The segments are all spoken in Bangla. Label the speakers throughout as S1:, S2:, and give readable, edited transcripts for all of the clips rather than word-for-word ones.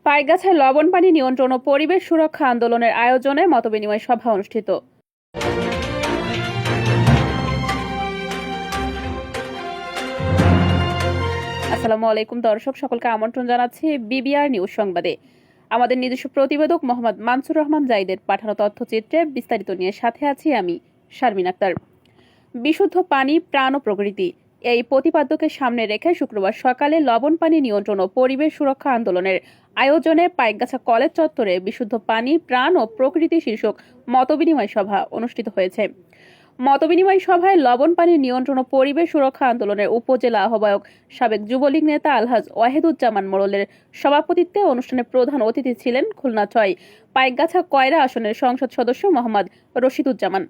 S1: পাইকগাছায় লবণ পানি নিয়ন্ত্রণ ও পরিবেশ সুরক্ষা আন্দোলনের আয়োজনে মতবিনিময় সভা অনুষ্ঠিত। আসসালামু আলাইকুম দর্শক, সকলকে আমন্ত্রণ জানাচ্ছি বিবিআর নিউজ সংবাদে। আমাদের নিজস্ব প্রতিবেদক মোহাম্মদ মানসুর রহমান জাইদের পাঠানো তথ্যচিত্রে বিস্তারিত নিয়ে সাথে আছি আমি শারমিন আক্তার। বিশুদ্ধ পানি, প্রাণ ও প্রকৃতি, এই প্রতিপাদ্যকে সামনে রেখে শুক্রবার সকালে লবণ পানি নিয়ন্ত্রণ ও পরিবেশ সুরক্ষা আন্দোলনের আয়োজনে পাইকগাছা কলেজ চত্বরে বিশুদ্ধ পানি, প্রাণ ও প্রকৃতি শীর্ষক মতবিনিময় সভা অনুষ্ঠিত হয়েছে। মতবিনিময় সভায় লবণ পানি নিয়ন্ত্রণ ও পরিবেশ সুরক্ষা আন্দোলনের উপজেলা আহ্বায়ক সাবেক যুবলীগ নেতা আলহাজ ওয়াহিদুজ্জামান মোড়লের সভাপতিত্বে অনুষ্ঠানে প্রধান অতিথি ছিলেন খুলনা ৬ পাইকগাছা কয়রা আসনের সংসদ সদস্য মোহাম্মদ রশিদুজ্জামান।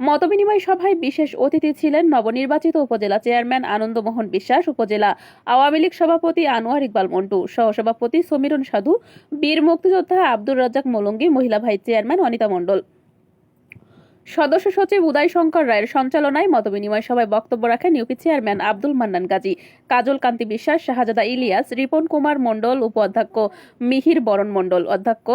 S1: মতবিনিময় সভায় বিশেষ অতিথি ছিলেন নবনির্বাচিত উপজেলা চেয়ারম্যান আনন্দমোহন বিশ্বাস, উপজেলা আওয়ামী লীগ সভাপতি আনোয়ার ইকবাল মন্টু, সহসভাপতি সমীরন সাধু, বীর মুক্তিযোদ্ধা আব্দুর রাজ্জাক মোলঙ্গি, মহিলা ভাইস চেয়ারম্যান অনিতা মণ্ডল। সদস্য সচিব উদয় শঙ্কর রায়ের সঞ্চালনায় মতবিনিময় সভায় বক্তব্য রাখেন ইউপি চেয়ারম্যান আব্দুল মান্নান গাজী, কাজল কান্তি বিশ্বাস, শাহজাদা ইলিয়াস, রিপন কুমার মণ্ডল, উপাধ্যক্ষ মিহির বরণ মণ্ডল, অধ্যক্ষ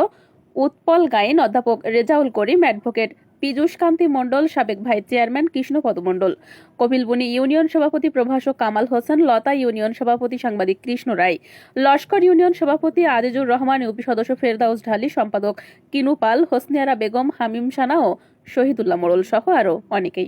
S1: উৎপল গাইন, অধ্যাপক রেজাউল করিম, অ্যাডভোকেট পীযূষ কান্তি মণ্ডল, সাবেক ভাইস চেয়ারম্যান কৃষ্ণপদ মণ্ডল, কপিলবনি ইউনিয়ন সভাপতি প্রভাষক কামাল হোসেন, লতা ইউনিয়ন সভাপতি সাংবাদিক কৃষ্ণ রায়, লস্কর ইউনিয়ন সভাপতি আজিজুর রহমান, ইউপি সদস্য ফেরদাউস ঢালি, সম্পাদক কিনু পাল, হোসনিয়ারা বেগম, হামিম সানা ও শহীদুল্লাহ মোড়ল সহ আরও অনেকেই।